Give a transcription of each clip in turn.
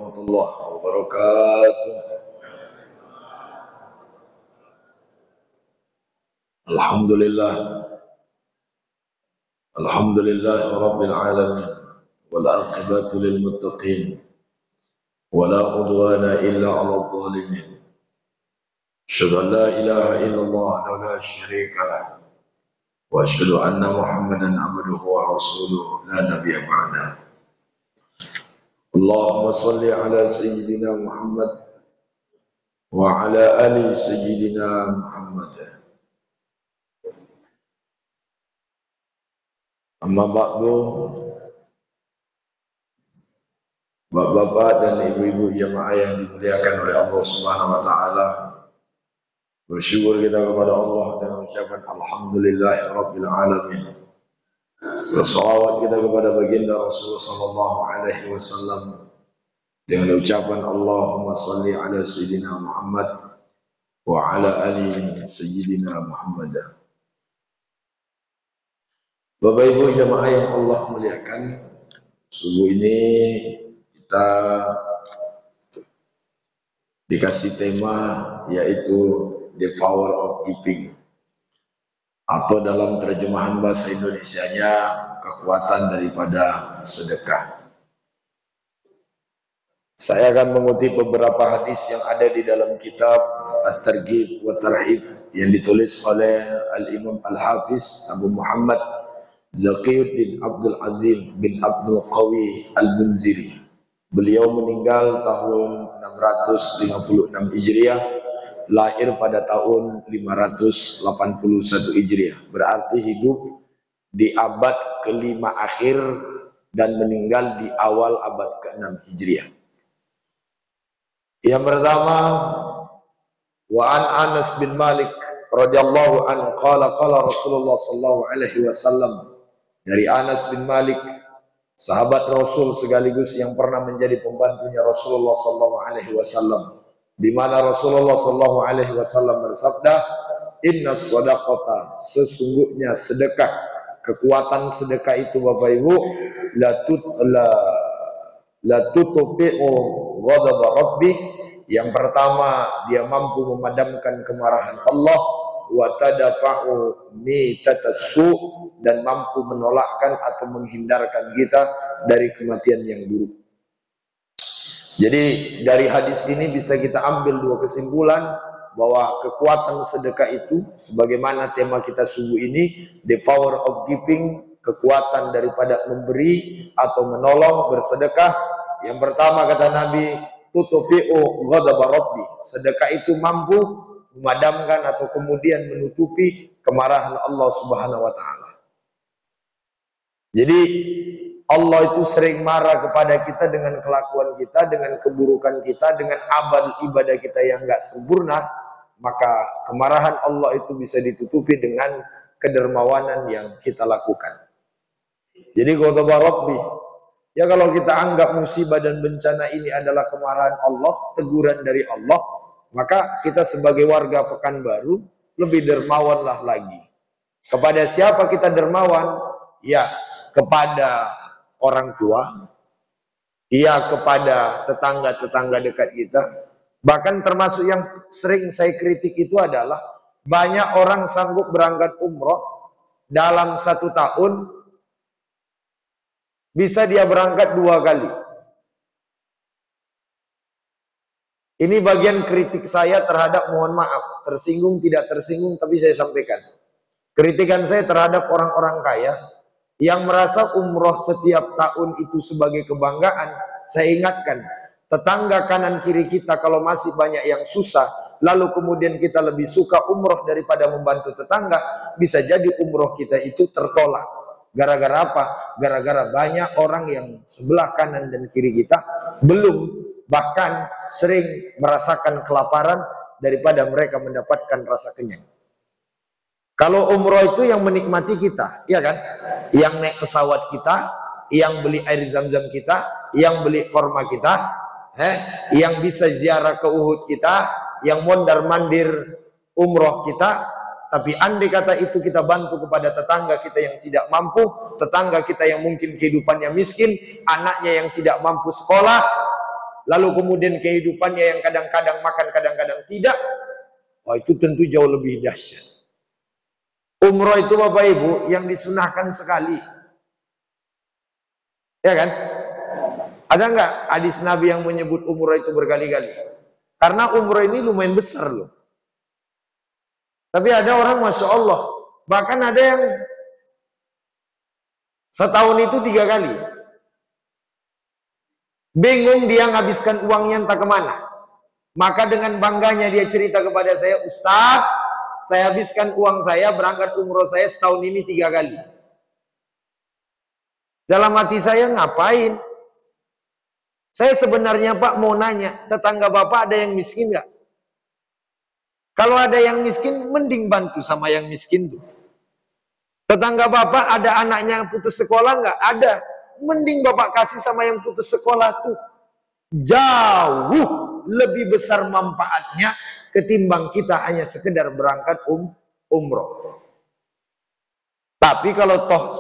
warahmatullahi wabarakatuh. Alhamdulillah, alhamdulillah rabbil alamin, wal aqibatu lil muttaqin, wala udwana illa 'alal zalimin. Asyhadu an la ilaha illallah wa la syarika lah, wa asyhadu anna Muhammadan abduhu wa rasuluhu la nabiyya ba'da. Allahumma salli ala sayyidina Muhammad wa ala ali sayyidina Muhammad. Amma ba'du, bapak-bapak dan ibu-ibu jamaah yang dimuliakan oleh Allah Subhanahu wa taala. Bersyukur kita kepada Allah dengan ucapan alhamdulillahirabbil alamin. Bersalawat kita kepada baginda Rasulullah sallallahu alaihi wasallam dengan ucapan Allahumma shalli ala sayyidina Muhammad wa ala ali sayyidina Muhammad. Bapak Ibu jamaah yang Allah muliakan, subuh ini kita dikasih tema yaitu The Power of Giving, atau dalam terjemahan bahasa Indonesianya kekuatan daripada sedekah. Saya akan mengutip beberapa hadis yang ada di dalam kitab At-Targhib wa Tarhib yang ditulis oleh Al-Imam Al-Hafiz Abu Muhammad Zaqiyuddin Abdul Azim bin Abdul Qawi Al-Munziri. Beliau meninggal tahun 656 Hijriah, lahir pada tahun 581 Hijriah. Berarti hidup di abad ke-5 akhir dan meninggal di awal abad ke-6 Hijriah. Yang pertama, wa an Anas bin Malik radhiyallahu anhu qala qala Rasulullah sallallahu alaihi wasallam. Dari Anas bin Malik, sahabat Rasul sekaligus yang pernah menjadi pembantunya Rasulullah sallallahu alaihi wasallam, di mana Rasulullah sallallahu alaihi wasallam bersabda, "Inna shadaqata, sesungguhnya sedekah, kekuatan sedekah itu Bapak Ibu, la tutfi'u ghadab rabbih." Yang pertama, dia mampu memadamkan kemarahan Allah, wa tadfa'u mitatassu, dan mampu menolakkan atau menghindarkan kita dari kematian yang buruk. Jadi dari hadis ini bisa kita ambil dua kesimpulan, bahwa kekuatan sedekah itu sebagaimana tema kita subuh ini, the power of giving, kekuatan daripada memberi atau menolong, bersedekah. Yang pertama kata Nabi, tutfi'u ghadab rabbi, sedekah itu mampu memadamkan atau kemudian menutupi kemarahan Allah Subhanahu wa taala. Jadi Allah itu sering marah kepada kita dengan kelakuan kita, dengan keburukan kita, dengan amal ibadah kita yang enggak sempurna, maka kemarahan Allah itu bisa ditutupi dengan kedermawanan yang kita lakukan. Jadi ghadab rabbi, ya kalau kita anggap musibah dan bencana ini adalah kemarahan Allah, teguran dari Allah, maka kita sebagai warga Pekanbaru lebih dermawanlah lagi. Kepada siapa kita dermawan? Ya, kepada orang tua, ya kepada tetangga-tetangga dekat kita. Bahkan termasuk yang sering saya kritik itu adalah banyak orang sanggup berangkat umroh dalam 1 tahun, bisa dia berangkat 2 kali. Ini bagian kritik saya terhadap, mohon maaf, tersinggung tidak tersinggung, tapi saya sampaikan. Kritikan saya terhadap orang-orang kaya yang merasa umroh setiap tahun itu sebagai kebanggaan. Saya ingatkan, tetangga kanan kiri kita kalau masih banyak yang susah, lalu kemudian kita lebih suka umroh daripada membantu tetangga, bisa jadi umroh kita itu tertolak. Gara-gara apa? Gara-gara banyak orang yang sebelah kanan dan kiri kita belum, bahkan sering merasakan kelaparan daripada mereka mendapatkan rasa kenyang. Kalau umroh itu yang menikmati kita, ya kan? Yang naik pesawat kita, yang beli air zam-zam kita, yang beli korma kita, yang bisa ziarah ke Uhud kita, yang mondar-mandir umroh kita. Tapi andai kata itu kita bantu kepada tetangga kita yang tidak mampu, tetangga kita yang mungkin kehidupannya miskin, anaknya yang tidak mampu sekolah, lalu kemudian kehidupannya yang kadang-kadang makan, kadang-kadang tidak, wah itu tentu jauh lebih dahsyat. Umroh itu Bapak Ibu yang disunahkan sekali, ya kan? Ada nggak hadis Nabi yang menyebut umroh itu berkali-kali? Karena umroh ini lumayan besar loh. Tapi ada orang Masya Allah, bahkan ada yang setahun itu 3 kali. Bingung dia menghabiskan uangnya entah kemana. Maka dengan bangganya dia cerita kepada saya, Ustaz, saya habiskan uang saya berangkat umroh saya setahun ini 3 kali. Dalam hati saya, ngapain? Saya sebenarnya Pak mau nanya, tetangga Bapak ada yang miskin nggak? Kalau ada yang miskin, mending bantu sama yang miskin tuh. Tetangga Bapak ada anaknya yang putus sekolah nggak? Ada. Mending Bapak kasih sama yang putus sekolah tuh. Jauh lebih besar manfaatnya ketimbang kita hanya sekedar berangkat umroh. Tapi kalau toh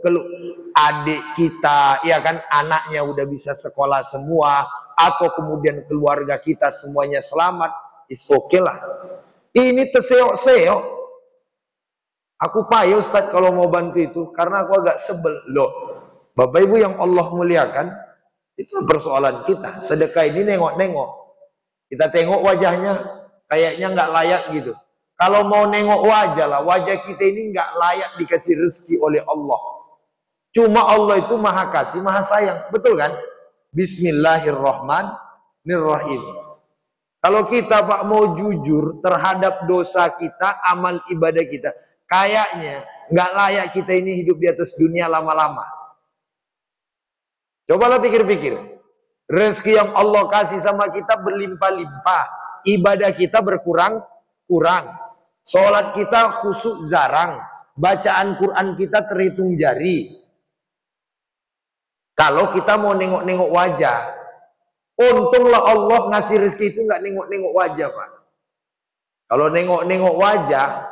kalau adik kita, ya kan, anaknya udah bisa sekolah semua, atau kemudian keluarga kita semuanya selamat, is okay lah. Ini terseok-seok. Aku payah Ustaz kalau mau bantu itu, karena aku agak sebel. Loh, Bapak Ibu yang Allah muliakan, itu persoalan kita. Sedekah ini nengok-nengok. Kita tengok wajahnya, kayaknya nggak layak gitu. Kalau mau nengok wajah lah, wajah kita ini nggak layak dikasih rezeki oleh Allah. Cuma Allah itu maha kasih, maha sayang. Betul kan? Bismillahirrahmanirrahim. Kalau kita Pak mau jujur terhadap dosa kita, amal ibadah kita, kayaknya nggak layak kita ini hidup di atas dunia lama-lama. Cobalah pikir-pikir. Rezeki yang Allah kasih sama kita berlimpah-limpah. Ibadah kita berkurang-kurang. Sholat kita khusyuk jarang. Bacaan Quran kita terhitung jari. Kalau kita mau nengok-nengok wajah, untunglah Allah ngasih rezeki itu nggak nengok-nengok wajah Pak. Kalau nengok-nengok wajah,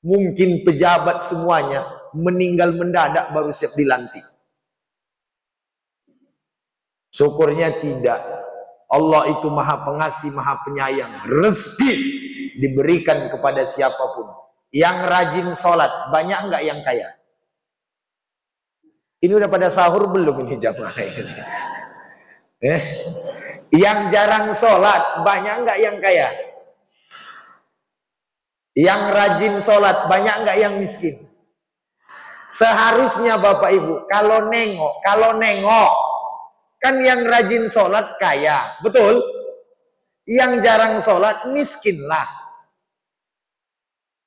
mungkin pejabat semuanya meninggal mendadak baru siap dilantik. Syukurnya tidak. Allah itu maha pengasih, maha penyayang. Rezeki diberikan kepada siapapun. Yang rajin sholat, banyak nggak yang kaya? Ini udah pada sahur belum ini jamaah ini? Yang jarang sholat, banyak nggak yang kaya? Yang rajin sholat, banyak nggak yang miskin? Seharusnya Bapak Ibu, kalau nengok, kan yang rajin sholat kaya, betul? Yang jarang sholat miskin lah.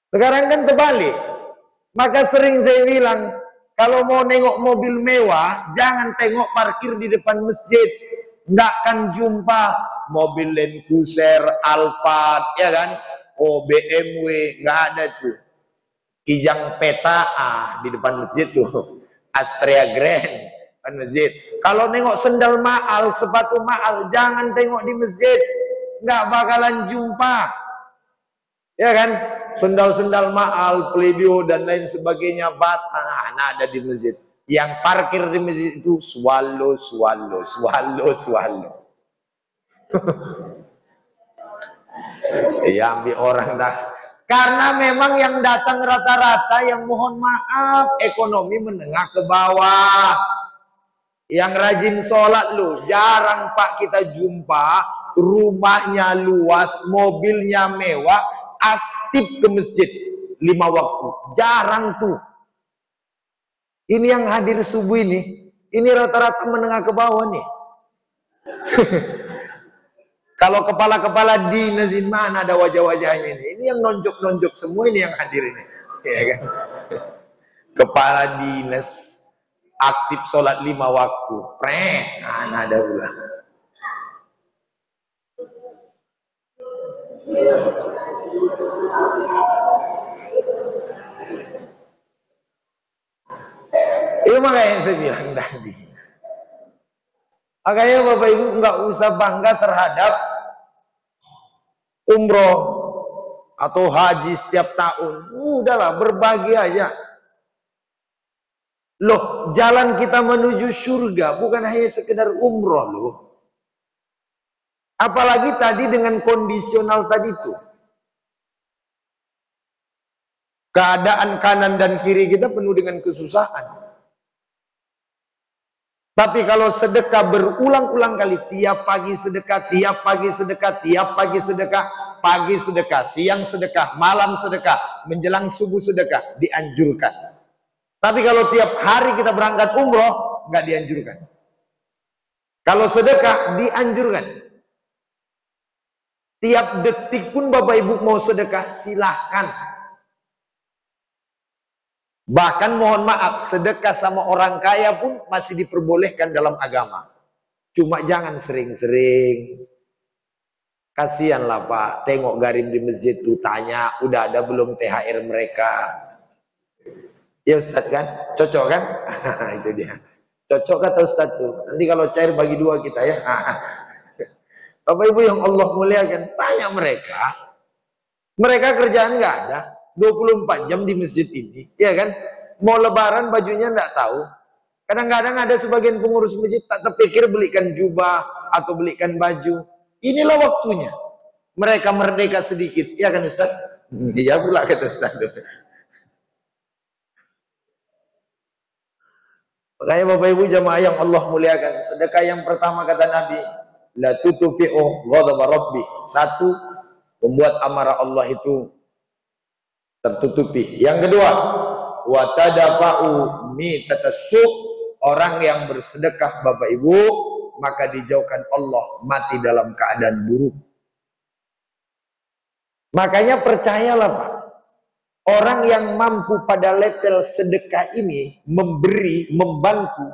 Sekarang kan terbalik. Maka sering saya bilang, kalau mau nengok mobil mewah, jangan tengok parkir di depan masjid. Nggak akan jumpa mobil Land Cruiser, Alphard, ya kan? Oh, BMW, nggak ada tuh. Kijang Peta di depan masjid tuh. Astrea Grand masjid. Kalau nengok sendal mahal, sepatu mahal, jangan tengok di masjid, nggak bakalan jumpa, ya kan? Sendal-sendal mahal, Pledio dan lain sebagainya, bata, ada di masjid. Yang parkir di masjid itu swallow. Ya ambil orang dah. Karena memang yang datang rata-rata yang mohon maaf ekonomi menengah ke bawah. Yang rajin sholat loh, jarang Pak kita jumpa rumahnya luas, mobilnya mewah, aktif ke masjid 5 waktu. Jarang tuh. Ini yang hadir subuh ini rata-rata menengah ke bawah nih. Kalau kepala-kepala dinas di mana ada wajah-wajahnya ini? Ini yang nonjok-nonjok semua ini yang hadir ini. Ya kan? Kepala dinas aktif sholat 5 waktu, ada pula. Itu makanya yang saya bilang tadi. Makanya Bapak Ibu nggak usah bangga terhadap umroh atau haji setiap tahun. Udahlah, berbagi aja. Loh, jalan kita menuju surga bukan hanya sekedar umroh loh. Apalagi tadi dengan kondisional tadi itu. Keadaan kanan dan kiri kita penuh dengan kesusahan. Tapi kalau sedekah berulang-ulang kali, tiap pagi sedekah, tiap pagi sedekah, tiap pagi sedekah, pagi sedekah, siang sedekah, malam sedekah, menjelang subuh sedekah, dianjurkan. Tapi kalau tiap hari kita berangkat umroh, nggak dianjurkan. Kalau sedekah, dianjurkan. Tiap detik pun Bapak Ibu mau sedekah, silahkan. Bahkan mohon maaf, sedekah sama orang kaya pun masih diperbolehkan dalam agama. Cuma jangan sering-sering. Kasihanlah Pak, tengok garib di masjid tuh tanya, udah ada belum THR mereka? Ya Ustadz kan, cocok kan? Itu dia. Cocok kata Ustadz tuh. Nanti kalau cair bagi dua kita ya. Bapak Ibu yang Allah muliakan, tanya mereka. Mereka kerjaan nggak ada. 24 jam di masjid ini, ya kan? Mau lebaran bajunya nggak tahu. Kadang-kadang ada sebagian pengurus masjid tak terpikir belikan jubah atau belikan baju. Inilah waktunya. Mereka merdeka sedikit, ya kan Ustaz? Iya pula kata Ustaz. Makanya Bapak Ibu jamaah yang Allah muliakan, sedekah yang pertama kata Nabi, la tutfi'u ghadab rabbi. Satu, membuat amarah Allah itu tertutupi. Yang kedua, wa tadafa'u mitatassu, orang yang bersedekah Bapak Ibu, maka dijauhkan Allah mati dalam keadaan buruk. Makanya percayalah Pak, orang yang mampu pada level sedekah ini memberi, membantu,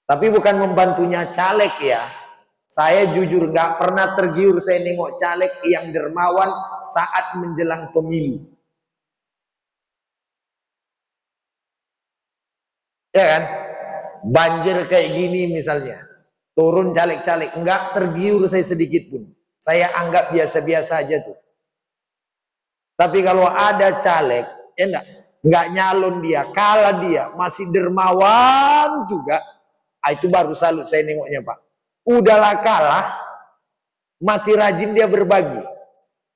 tapi bukan membantunya caleg ya. Saya jujur nggak pernah tergiur saya nengok caleg yang dermawan saat menjelang pemilu. Ya kan? Banjir kayak gini misalnya, turun caleg-caleg, enggak tergiur saya sedikit pun. Saya anggap biasa-biasa aja tuh. Tapi kalau ada caleg, ya enggak nyalon dia, kalah dia, masih dermawan juga, itu baru salut saya nengoknya Pak. Udahlah kalah, masih rajin dia berbagi.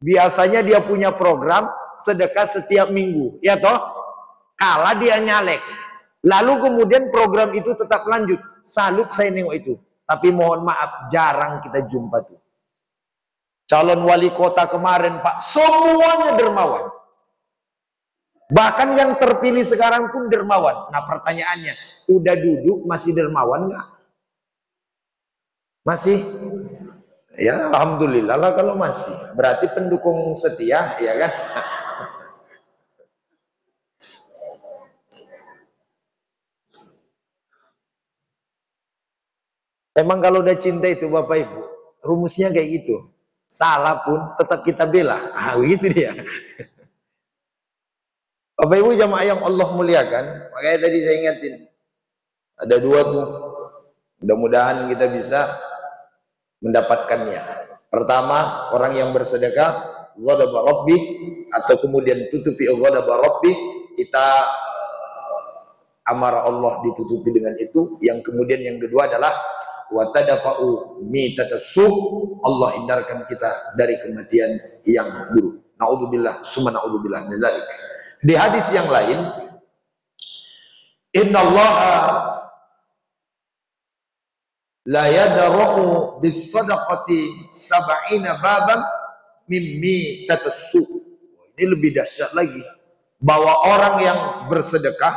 Biasanya dia punya program sedekah setiap minggu, ya toh? Kalah dia nyalek. Lalu kemudian program itu tetap lanjut. Salut saya nengok itu. Tapi mohon maaf, jarang kita jumpa tuh. Calon wali kota kemarin Pak, semuanya dermawan. Bahkan yang terpilih sekarang pun dermawan. Nah pertanyaannya, udah duduk masih dermawan nggak? Masih? Ya alhamdulillah lah kalau masih. Berarti pendukung setia, ya kan? Emang kalau udah cinta itu Bapak Ibu, rumusnya kayak gitu. Salah pun tetap kita bela. Ah, begitu dia. Bapak Ibu jamaah yang Allah muliakan, makanya tadi saya ingatin. Ada dua tuh. Mudah-mudahan kita bisa mendapatkannya. Pertama, orang yang bersedekah, ghadaba rabbi, atau kemudian tutupi ghadaba rabbi, kita amarah Allah ditutupi dengan itu. Yang kemudian yang kedua adalah wa tadafa'u mitatassu, Allah hindarkan kita dari kematian yang buruk. Naudzubillah, summa naudzubillah min dzalik. Di hadis yang lain, innallaha la yadra'u bis sadaqati sab'ina baban mimmi tatassu. Ini lebih dahsyat lagi, bahwa orang yang bersedekah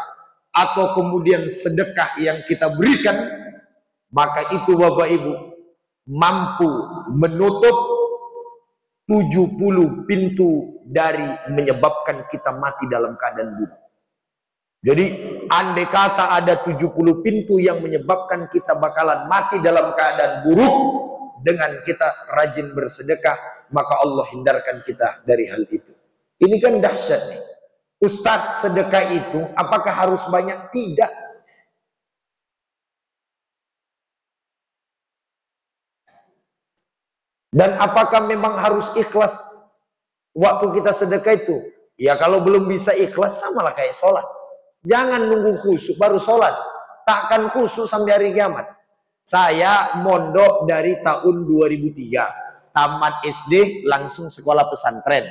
atau kemudian sedekah yang kita berikan, maka itu Bapak Ibu mampu menutup 70 pintu dari menyebabkan kita mati dalam keadaan buruk. Jadi andai kata ada 70 pintu yang menyebabkan kita bakalan mati dalam keadaan buruk, dengan kita rajin bersedekah, maka Allah hindarkan kita dari hal itu. Ini kan dahsyat nih. Ustadz, sedekah itu apakah harus banyak? Tidak. Dan apakah memang harus ikhlas waktu kita sedekah itu? Ya kalau belum bisa ikhlas, samalah kayak sholat. Jangan nunggu khusyuk baru sholat. Takkan khusyuk sampai hari kiamat. Saya mondok dari tahun 2003. Tamat SD langsung sekolah pesantren.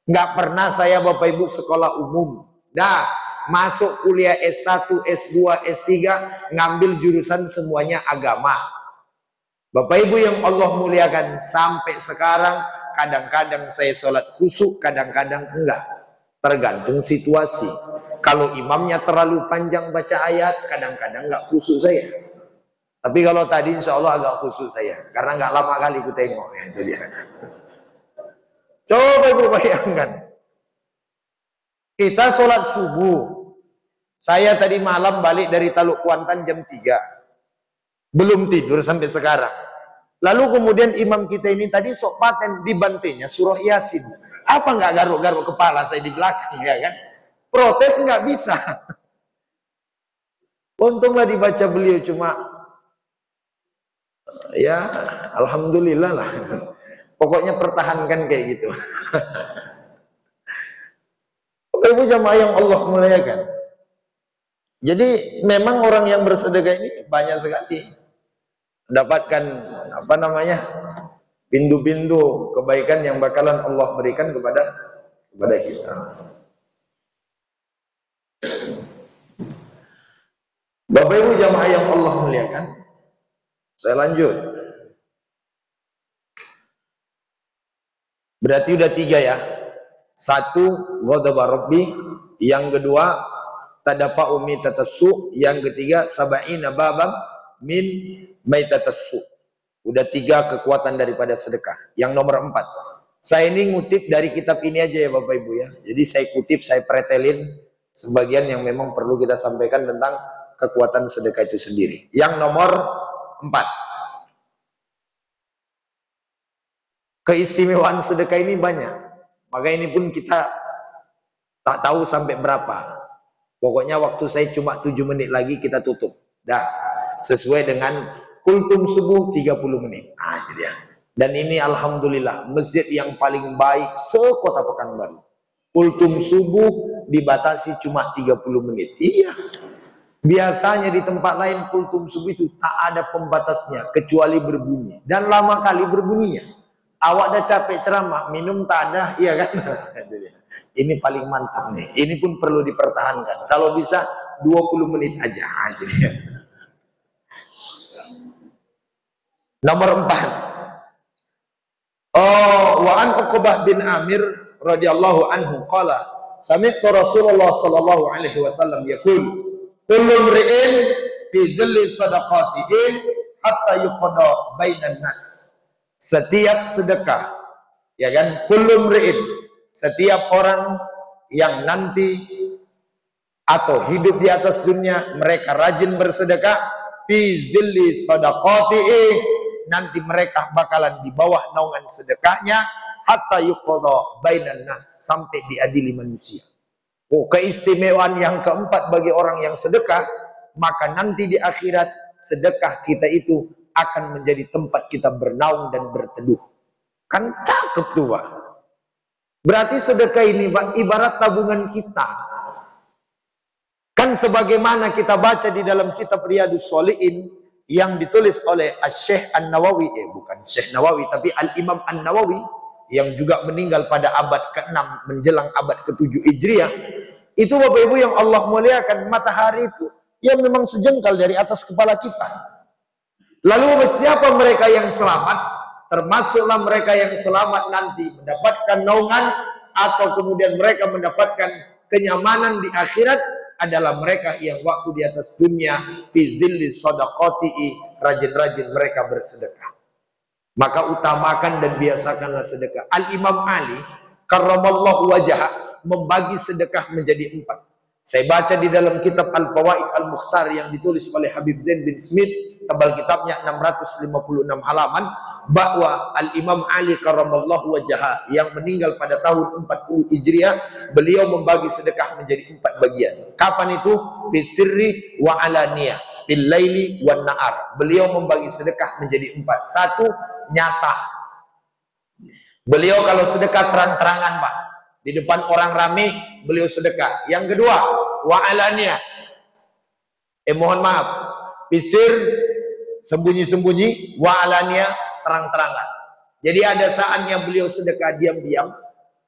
Nggak pernah saya Bapak Ibu sekolah umum. Nah, masuk kuliah S1, S2, S3, ngambil jurusan semuanya agama. Bapak Ibu yang Allah muliakan, sampai sekarang kadang-kadang saya sholat khusyuk, kadang-kadang enggak. Tergantung situasi. Kalau imamnya terlalu panjang baca ayat, kadang-kadang enggak khusyuk saya. Tapi kalau tadi insya Allah agak khusyuk saya, karena enggak lama kali ku tengok. Ya, itu dia. Coba Ibu bayangkan, kita sholat subuh. Saya tadi malam balik dari Taluk Kuantan jam 3. Belum tidur sampai sekarang. Lalu kemudian imam kita ini tadi sok paten dibantainya surah Yasin. Apa nggak garuk-garuk kepala saya di belakang, ya kan? Protes nggak bisa. Untunglah dibaca beliau, cuma ya alhamdulillah lah. Pokoknya pertahankan kayak gitu. Ibu jamaah yang Allah muliakan. Jadi memang orang yang bersedekah ini banyak sekali mendapatkan apa namanya, pintu-pintu kebaikan yang bakalan Allah berikan kepada kita. Bapak Ibu jamaah yang Allah muliakan, saya lanjut. Berarti udah 3 ya. 1 ghadaba rabbi, yang kedua tadafa'u mitatassu, yang ketiga sab'ina babam min maitatassu. Udah 3 kekuatan daripada sedekah. Yang nomor 4, saya ini ngutip dari kitab ini aja ya Bapak Ibu ya. Jadi saya kutip, saya pretelin sebagian yang memang perlu kita sampaikan tentang kekuatan sedekah itu sendiri. Yang nomor 4, keistimewaan sedekah ini banyak. Maka ini pun kita tak tahu sampai berapa. Pokoknya waktu saya cuma 7 menit lagi kita tutup. Dah, sesuai dengan kultum subuh 30 menit. Ah, jadi ya. Dan ini alhamdulillah masjid yang paling baik se-Kota Pekanbaru. Kultum subuh dibatasi cuma 30 menit. Iya. Biasanya di tempat lain kultum subuh itu tak ada pembatasnya kecuali berbunyi, dan lama kali berbunyinya. Awak dah capek ceramah, minum tak ada, iya kan? Ini paling mantap nih. Ini pun perlu dipertahankan. Kalau bisa 20 menit aja. Jadi nomor 4. Wa an Uqbah bin Amir radhiyallahu anhu qala sami'tu Rasulullah sallallahu alaihi wasallam yaqul kullu imri'in fi zilli sadaqatihi hatta yuqada bainan nas. Setiap sedekah, ya kan, kullu imri'in, setiap orang yang nanti atau hidup di atas dunia mereka rajin bersedekah, fi zilli sadaqatihi, nanti mereka bakalan di bawah naungan sedekahnya hatta yuqada bainan nas, sampai diadili manusia. Oh, keistimewaan yang keempat bagi orang yang sedekah, maka nanti di akhirat sedekah kita itu akan menjadi tempat kita bernaung dan berteduh. Kan cakep tuh Pak. Berarti sedekah ini Pak ibarat tabungan kita. Kan sebagaimana kita baca di dalam kitab Riyadhus Shalihin yang ditulis oleh Syekh An-Nawawi, bukan Syekh Nawawi tapi Al-Imam An-Nawawi, yang juga meninggal pada abad ke-6 menjelang abad ke-7 Hijriah. Itu Bapak Ibu yang Allah muliakan, matahari itu yang memang sejengkal dari atas kepala kita. Lalu siapa mereka yang selamat? Termasuklah mereka yang selamat nanti mendapatkan naungan atau kemudian mereka mendapatkan kenyamanan di akhirat adalah mereka yang waktu di atas dunia fi zilli sadaqatihi, rajin-rajin mereka bersedekah. Maka utamakan dan biasakanlah sedekah. Al-Imam Ali karramallahu wajhah membagi sedekah menjadi 4. Saya baca di dalam kitab Al-Fawaid Al-Mukhtar yang ditulis oleh Habib Zain bin Smith, tebal kitabnya 656 halaman, bahwa Al-Imam Ali karramallahu wajhah yang meninggal pada tahun 40 Hijriah, beliau membagi sedekah menjadi 4 bagian. Kapan itu? Bisirri wa alaniyah, bil laili wan nahar. Beliau membagi sedekah menjadi 4. 1, nyata. Beliau kalau sedekah terang-terangan Pak, di depan orang ramai beliau sedekah. Yang kedua, wa alaniyah. Mohon maaf, bisir sembunyi-sembunyi, wa alania, terang-terangan. Jadi ada saatnya beliau sedekah diam-diam,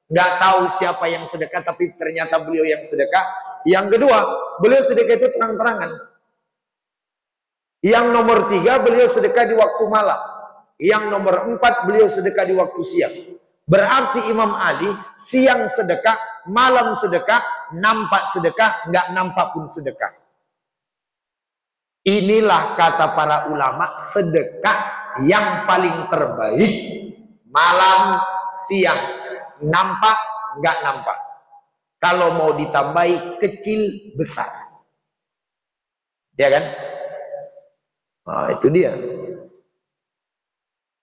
nggak tahu siapa yang sedekah, tapi ternyata beliau yang sedekah. Yang kedua, beliau sedekah itu terang-terangan. Yang nomor 3, beliau sedekah di waktu malam. Yang nomor 4, beliau sedekah di waktu siang. Berarti Imam Ali siang sedekah, malam sedekah, nampak sedekah, nggak nampak pun sedekah. Inilah kata para ulama, sedekah yang paling terbaik malam siang, nampak nggak nampak. Kalau mau ditambahi kecil besar, ya kan? Nah, itu dia.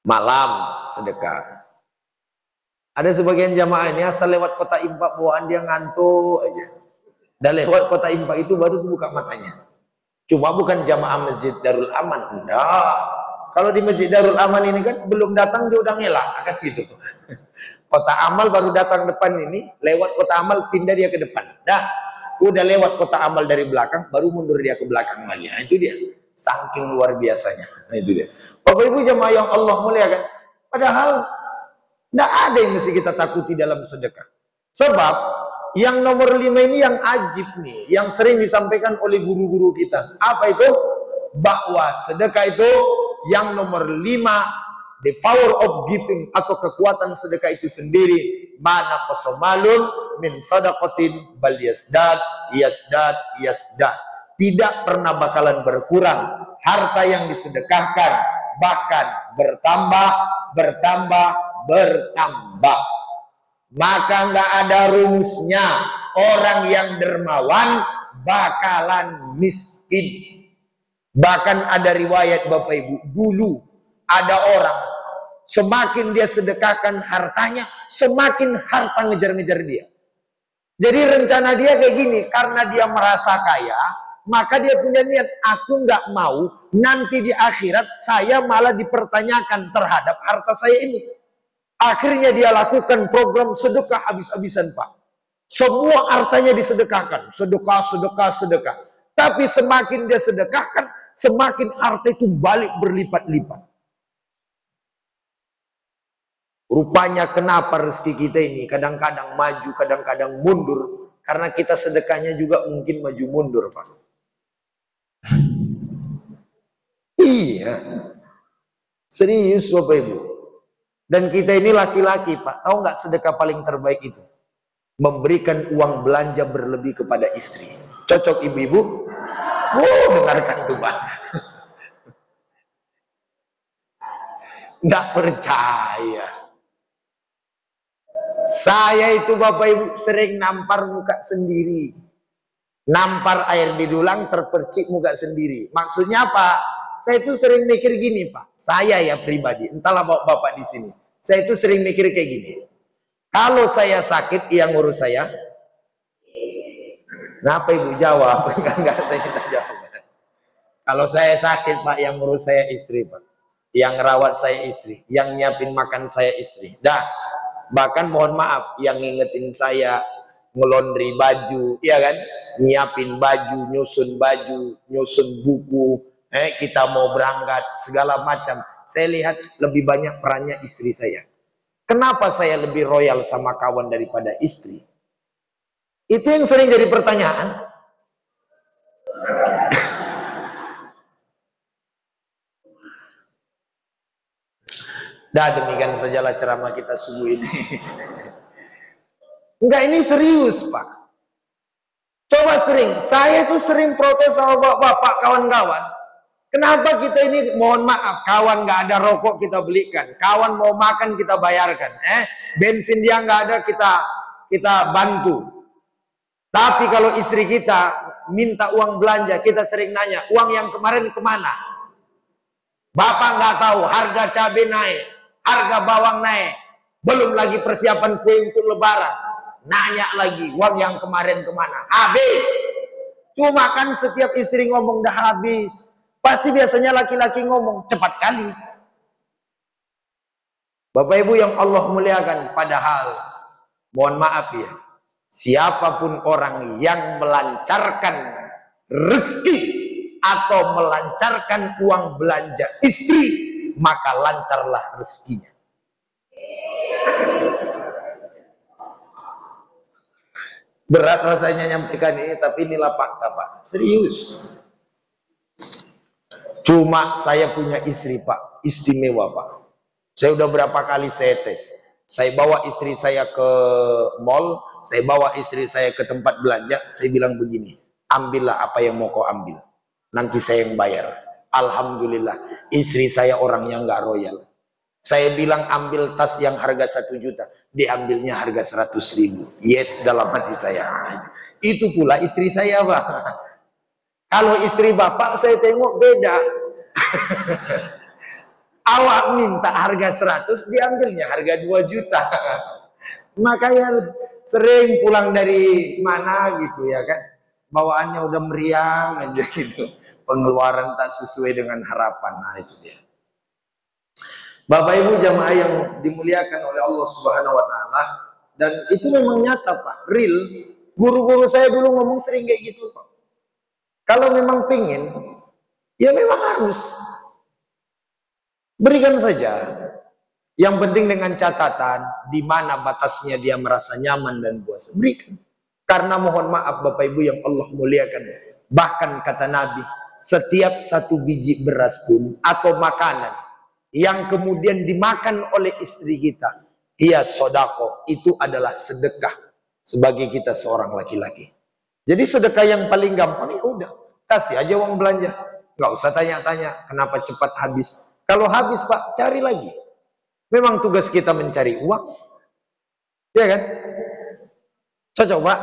Malam sedekah. Ada sebagian jamaah ini asal lewat kota impak bawaan dia ngantuk aja. Dan lewat kota impak itu baru buka matanya. Cuma bukan jamaah Masjid Darul Aman. Enggak. Kalau di Masjid Darul Aman ini kan belum datang dia udah ngelak kan gitu. Kota amal baru datang depan ini, lewat kota amal pindah dia ke depan. Dah, udah lewat kota amal dari belakang, baru mundur dia ke belakang lagi. Nah, itu dia. Saking luar biasanya. Nah, itu dia. Bapak Ibu jemaah yang Allah muliakan. Padahal tidak ada yang mesti kita takuti dalam sedekah. Sebab yang nomor 5 ini yang ajib nih, yang sering disampaikan oleh guru-guru kita. Apa itu? Bahwa sedekah itu yang nomor 5, the power of giving atau kekuatan sedekah itu sendiri, mana qasamalun min sadaqatin bal yasdad yasdad. Tidak pernah bakalan berkurang harta yang disedekahkan, bahkan bertambah. Maka nggak ada rumusnya orang yang dermawan bakalan miskin. Bahkan ada riwayat Bapak Ibu, dulu ada orang semakin dia sedekahkan hartanya, semakin harta ngejar-ngejar dia. Jadi rencana dia kayak gini, karena dia merasa kaya, maka dia punya niat, aku nggak mau nanti di akhirat saya malah dipertanyakan terhadap harta saya ini. Akhirnya dia lakukan program sedekah habis-habisan, Pak. Semua hartanya disedekahkan, sedekah. Tapi semakin dia sedekahkan, semakin harta itu balik berlipat-lipat. Rupanya kenapa rezeki kita ini kadang-kadang maju, kadang-kadang mundur, karena kita sedekahnya juga mungkin maju mundur, Pak. Iya, serius Bapak Ibu. Dan kita ini laki-laki, Pak, tahu nggak sedekah paling terbaik itu? Memberikan uang belanja berlebih kepada istri. Cocok ibu-ibu? Wow, dengarkan itu, Pak. Nggak percaya. Saya itu Bapak Ibu sering nampar muka sendiri. Nampar air di dulang, terpercik muka sendiri. Maksudnya apa? Saya itu sering mikir gini, Pak. Saya ya pribadi, entahlah Bapak di sini. Saya itu sering mikir kayak gini. Kalau saya sakit, yang ngurus saya. Kenapa Ibu jawab? Enggak, saya minta jawab. Kalau saya sakit, Pak, yang ngurus saya istri, Pak. Yang ngerawat saya istri. Yang nyiapin makan saya istri. Dah. Bahkan mohon maaf, yang ngingetin saya ngelondri baju, ya kan? Nyiapin baju, nyusun buku, kita mau berangkat, segala macam. Saya lihat lebih banyak perannya istri saya. Kenapa saya lebih royal sama kawan daripada istri? Itu yang sering jadi pertanyaan. Dah, demikian sajalah ceramah kita subuh ini. Enggak, ini serius, Pak. Coba saya itu sering protes sama bapak-bapak, kawan-kawan. Kenapa kita ini, mohon maaf, kawan nggak ada rokok kita belikan, kawan mau makan kita bayarkan, bensin dia nggak ada kita bantu. Tapi kalau istri kita minta uang belanja, kita sering nanya, uang yang kemarin kemana? Bapak nggak tahu, harga cabai naik, harga bawang naik, belum lagi persiapan kue untuk lebaran. Nanya lagi, uang yang kemarin kemana? Habis. Cuma kan setiap istri ngomong dah habis. Pasti biasanya laki-laki ngomong cepat kali. Bapak Ibu yang Allah muliakan, padahal mohon maaf ya, siapapun orang yang melancarkan rezeki atau melancarkan uang belanja istri, maka lancarlah rezekinya. Berat rasanya nyampaikan ini, tapi inilah fakta, Pak. Serius. Cuma saya punya istri, Pak, istimewa, Pak. Saya udah berapa kali saya tes. Saya bawa istri saya ke mall, saya bawa istri saya ke tempat belanja, saya bilang begini, ambillah apa yang mau kau ambil, nanti saya yang bayar. Alhamdulillah, istri saya orang yang nggak royal. Saya bilang ambil tas yang harga 1 juta, diambilnya harga 100.000. Yes, dalam hati saya. Itu pula istri saya, Pak. Kalau istri bapak saya tengok beda. Awak minta harga 100, diambilnya harga 2 juta. Makanya sering pulang dari mana gitu ya kan, bawaannya udah meriang aja gitu, pengeluaran tak sesuai dengan harapan. Nah itu dia. Bapak Ibu jamaah yang dimuliakan oleh Allah Subhanahu wa taala, dan itu memang nyata, Pak, real. Guru-guru saya dulu ngomong sering kayak gitu, Pak. Kalau memang pingin, ya memang harus berikan saja. Yang penting dengan catatan di mana batasnya dia merasa nyaman dan puas, berikan. Karena mohon maaf Bapak Ibu yang Allah muliakan, bahkan kata Nabi, setiap 1 biji beras pun atau makanan yang kemudian dimakan oleh istri kita, ia sodako, itu adalah sedekah sebagai kita seorang laki-laki. Jadi sedekah yang paling gampang, ya udah kasih aja uang belanja, nggak usah tanya-tanya kenapa cepat habis. Kalau habis, Pak, cari lagi. Memang tugas kita mencari uang, ya kan? Cocok, Pak.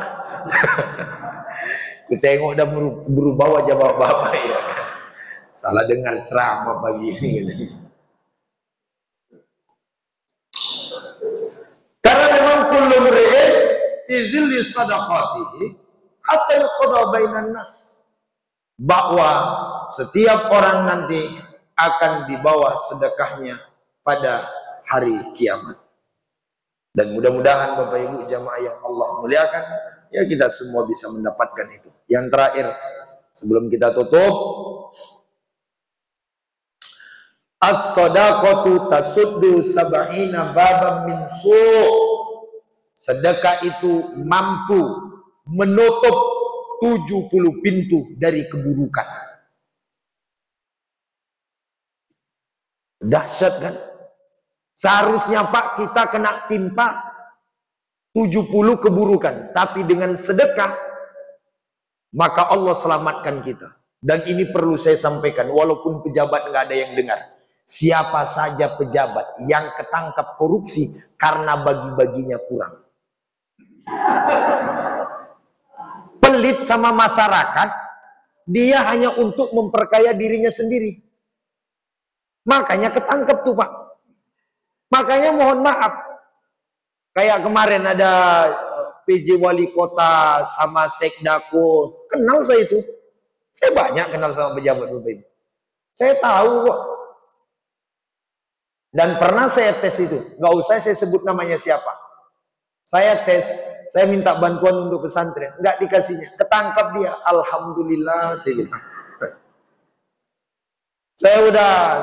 Ku tengok udah berubah wajah bapak-bapak ya kan? Salah dengar ceramah pagi ini gitu. Karena memang kullu mri'in fi zilli sadaqatihi hatta yuqda bainan nas, bahwa setiap orang nanti akan dibawa sedekahnya pada hari kiamat. Dan mudah-mudahan Bapak Ibu jamaah yang Allah muliakan, ya kita semua bisa mendapatkan itu. Yang terakhir sebelum kita tutup, as-shadaqatu tasuddu sab'ina baban min su'. Sedekah itu mampu menutup 70 pintu dari keburukan. Dahsyat kan? Seharusnya, Pak, kita kena timpa 70 keburukan, tapi dengan sedekah maka Allah selamatkan kita. Dan ini perlu saya sampaikan, walaupun pejabat nggak ada yang dengar. Siapa saja pejabat yang ketangkap korupsi karena bagi-baginya kurang, pelit sama masyarakat, dia hanya untuk memperkaya dirinya sendiri, makanya ketangkep tuh, Pak. Makanya mohon maaf, kayak kemarin ada PJ wali kota sama sekdako, kenal saya itu. Saya banyak kenal sama pejabat Bapak Ibu. Saya tahu kok. Dan pernah saya tes itu, nggak usah saya sebut namanya siapa. Saya tes, saya minta bantuan untuk pesantren, nggak dikasihnya, ketangkap dia. Alhamdulillah, saya bilang.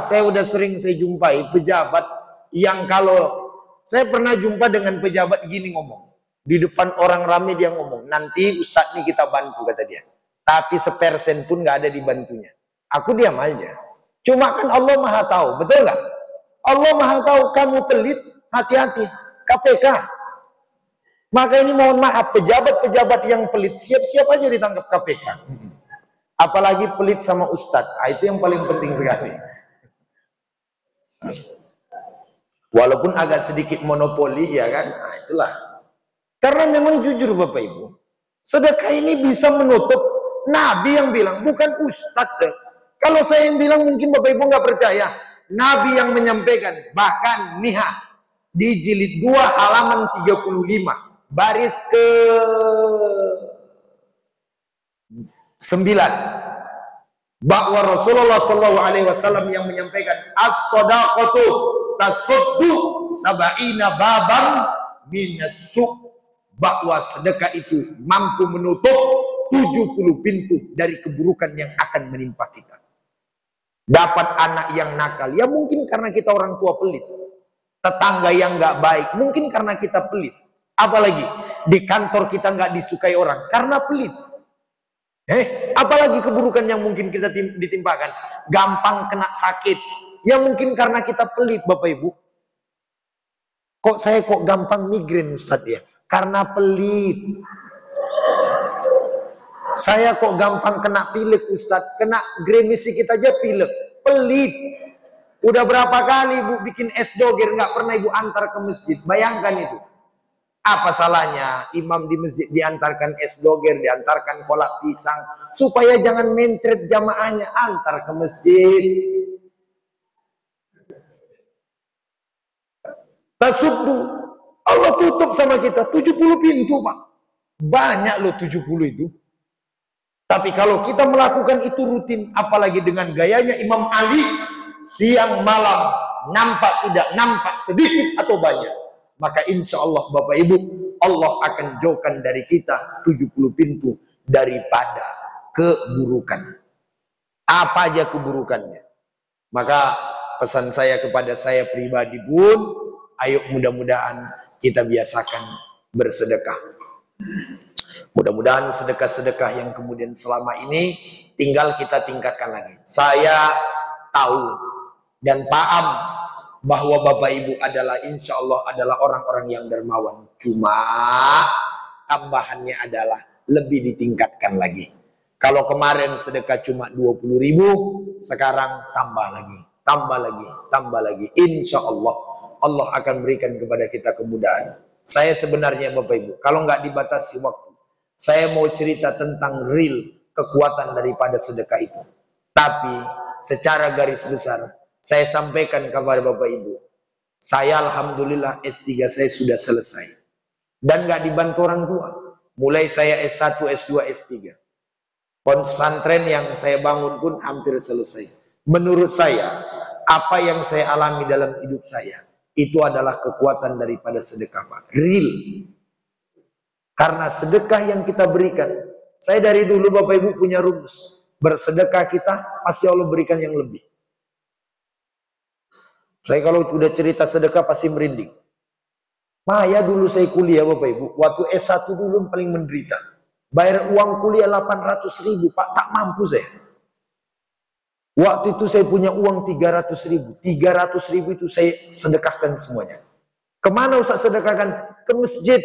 Saya udah sering saya jumpai pejabat yang kalau saya pernah jumpa dengan pejabat gini ngomong, di depan orang ramai dia ngomong, nanti Ustadz nih kita bantu, kata dia, tapi sepersen pun nggak ada dibantunya. Aku diam aja. Cuma kan Allah Maha tahu, betul nggak? Allah Maha tahu kamu pelit, hati-hati, KPK. Maka ini mohon maaf, pejabat-pejabat yang pelit siap-siap aja ditangkap KPK. Apalagi pelit sama Ustadz, nah, itu yang paling penting sekali. Walaupun agak sedikit monopoli, ya kan? Nah, itulah. Karena memang jujur Bapak Ibu, sedekah ini bisa menutup. Nabi yang bilang, bukan Ustadz. Kalau saya yang bilang mungkin Bapak Ibu nggak percaya. Nabi yang menyampaikan, bahkan Niha di jilid 2 halaman 35, baris ke 9, bahwa Rasulullah SAW yang menyampaikan, as-shadaqatu tasuddu sab'ina baban minasuk, bahwa sedekah itu mampu menutup 70 pintu dari keburukan yang akan menimpa kita. Dapat anak yang nakal, ya mungkin karena kita orang tua pelit. Tetangga yang nggak baik, mungkin karena kita pelit. Apalagi di kantor kita nggak disukai orang, karena pelit. Apalagi keburukan yang mungkin kita ditimpakan, gampang kena sakit, ya mungkin karena kita pelit, Bapak Ibu. Kok saya gampang migrain, Ustadz ya? Karena pelit. Saya kok gampang kena pilek, Ustadz, kena gremis sedikit aja pilek, pelit. Udah berapa kali Ibu bikin es doger nggak pernah Ibu antar ke masjid, bayangkan itu. Apa salahnya imam di masjid diantarkan es doger, diantarkan kolak pisang, supaya jangan mentret jamaahnya, antar ke masjid. Tasuddu, Allah tutup sama kita 70 pintu, Pak. Banyak loh 70 itu. Tapi kalau kita melakukan itu rutin, apalagi dengan gayanya Imam Ali, siang malam, nampak tidak nampak, sedikit atau banyak, maka insya Allah Bapak Ibu, Allah akan jauhkan dari kita 70 pintu daripada keburukan. Apa aja keburukannya. Maka pesan saya kepada saya pribadi pun, ayo mudah-mudahan kita biasakan bersedekah. Mudah-mudahan sedekah-sedekah yang kemudian selama ini tinggal kita tingkatkan lagi. Saya tahu dan paham bahwa Bapak Ibu adalah insya Allah adalah orang-orang yang dermawan. Cuma tambahannya adalah lebih ditingkatkan lagi. Kalau kemarin sedekah cuma 20.000, sekarang tambah lagi, tambah lagi, tambah lagi. Insya Allah Allah akan berikan kepada kita kemudahan. Saya sebenarnya Bapak Ibu, kalau nggak dibatasi waktu, saya mau cerita tentang real kekuatan daripada sedekah itu. Tapi secara garis besar saya sampaikan kepada Bapak Ibu, saya alhamdulillah S3 saya sudah selesai dan nggak dibantu orang tua. Mulai saya S1, S2, S3. Pesantren yang saya bangun pun hampir selesai. Menurut saya, apa yang saya alami dalam hidup saya itu adalah kekuatan daripada sedekah, Pak. Real. Karena sedekah yang kita berikan, saya dari dulu Bapak Ibu punya rumus, bersedekah kita pasti Allah berikan yang lebih. Saya kalau sudah cerita sedekah pasti merinding. Maya dulu saya kuliah Bapak Ibu, waktu S1 dulu paling menderita. Bayar uang kuliah 800.000, Pak, tak mampu saya. Waktu itu saya punya uang 300.000. 300.000 itu saya sedekahkan semuanya. Kemana Ustaz sedekahkan? Ke masjid.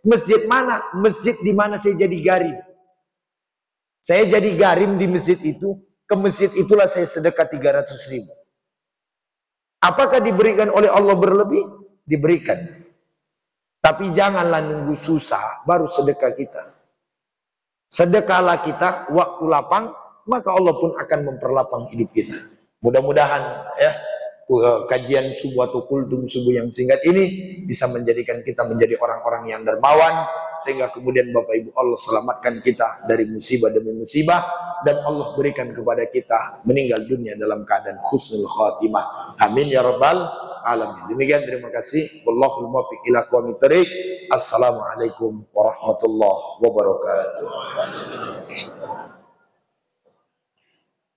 Masjid mana? Masjid di mana saya jadi garim. Saya jadi garim di masjid itu. Ke masjid itulah saya sedekah 300.000. Apakah diberikan oleh Allah berlebih? Diberikan. Tapi janganlah nunggu susah baru sedekah kita. Sedekahlah kita waktu lapang, maka Allah pun akan memperlapang hidup kita. Mudah-mudahan ya kajian subuh atau kultum subuh yang singkat ini bisa menjadikan kita menjadi orang-orang yang dermawan, sehingga kemudian Bapak Ibu Allah selamatkan kita dari musibah demi musibah, dan Allah berikan kepada kita meninggal dunia dalam keadaan husnul khatimah. Amin ya rabbal alamin. Demikian, terima kasih. Wallahul muwaffiq ila aqwamit thoriq. Assalamualaikum warahmatullahi wabarakatuh.